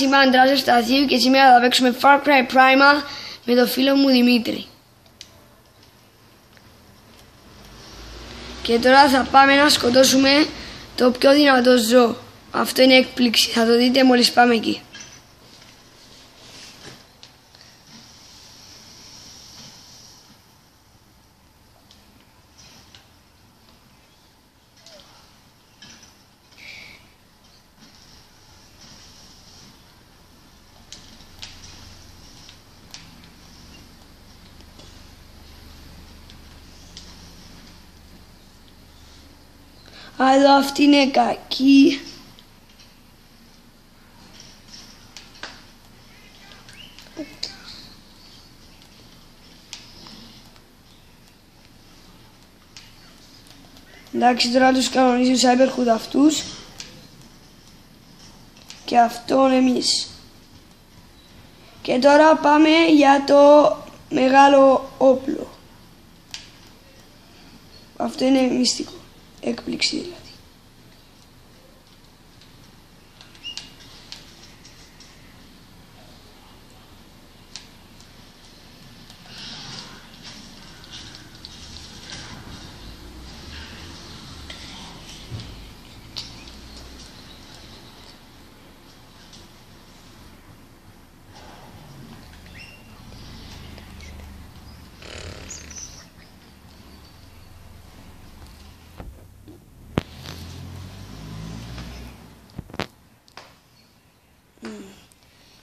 Είμαι ο Αντρέας Ευσταθίου και σήμερα θα παίξουμε Far Cry Primal με το φίλο μου Δημήτρη. Και τώρα θα πάμε να σκοτώσουμε το πιο δυνατό ζώο. Αυτό είναι έκπληξη, θα το δείτε μόλις πάμε εκεί. Αλλά αυτή είναι κακή. Εντάξει, τώρα τους κανονίζει ο Cyberhood αυτούς και αυτόν εμείς. Και τώρα πάμε για το μεγάλο όπλο. Αυτό είναι μυστικό. Έκπληξη δηλαδή.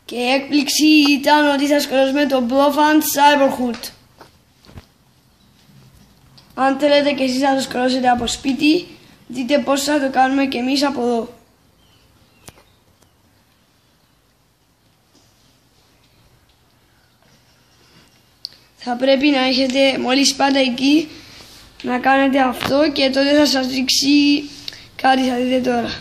Και η έκπληξη ήταν ότι θα σκοτώσουμε τον Blofeld Cyberhood. Αν θέλετε και εσείς να το σκοτώσετε από σπίτι, δείτε πώς θα το κάνουμε και εμείς από εδώ. Θα πρέπει να έχετε μόλις πάντα εκεί να κάνετε αυτό και τότε θα σας δείξει κάτι, θα δείτε τώρα.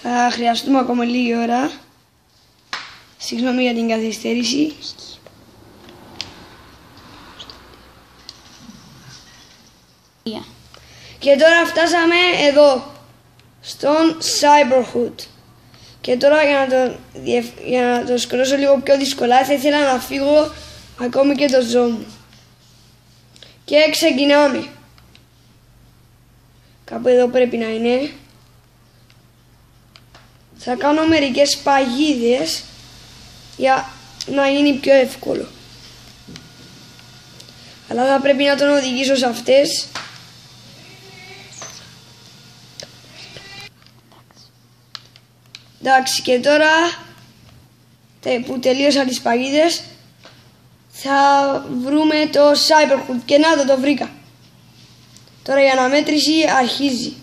Θα χρειαστούμε ακόμα λίγη ώρα. Συγγνώμη για την καθυστέρηση. Και τώρα φτάσαμε εδώ, στον Cyberhood. Και τώρα για να το σκοτώσω λίγο πιο δύσκολα θα ήθελα να φύγω ακόμη και το ζώο μου. Και ξεκινάμε. Κάπου εδώ πρέπει να είναι. Θα κάνω μερικές παγίδες για να γίνει πιο εύκολο. Αλλά θα πρέπει να τον οδηγήσω σε αυτές. Εντάξει, και τώρα που τελείωσα τις παγίδες θα βρούμε το Cyberhood και να το βρήκα. Τώρα η αναμέτρηση αρχίζει.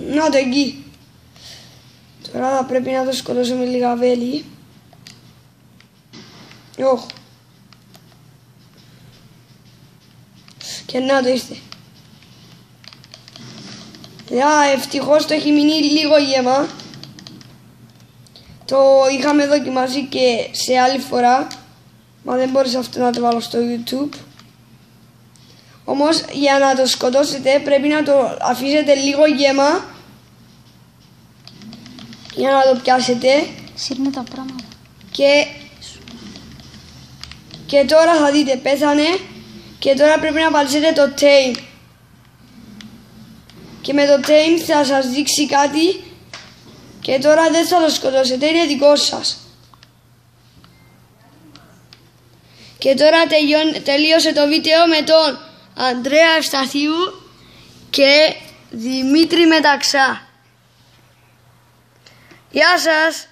Να το εκεί. Τώρα θα πρέπει να το σκοτώσω με λίγα βέλη. Όχ. Και να το είστε. Ευτυχώς το έχει μείνει λίγο γέμα. Το είχαμε δοκιμάσει και σε άλλη φορά, μα δεν μπόρεσα αυτό να το βάλω στο YouTube. Όμως για να το σκοτώσετε πρέπει να το αφήσετε λίγο γέμα για να το πιάσετε. Σύρνε τα πράγματα. Και τώρα θα δείτε, πέθανε και τώρα πρέπει να βάλετε το tame. Και με το tame θα σας δείξει κάτι και τώρα δεν θα το σκοτώσετε, είναι δικό σας. Και τώρα τελείωσε το βίντεο με τον Ανδρέα Ευσταθίου και Δημήτρη Μεταξά. Γεια σας!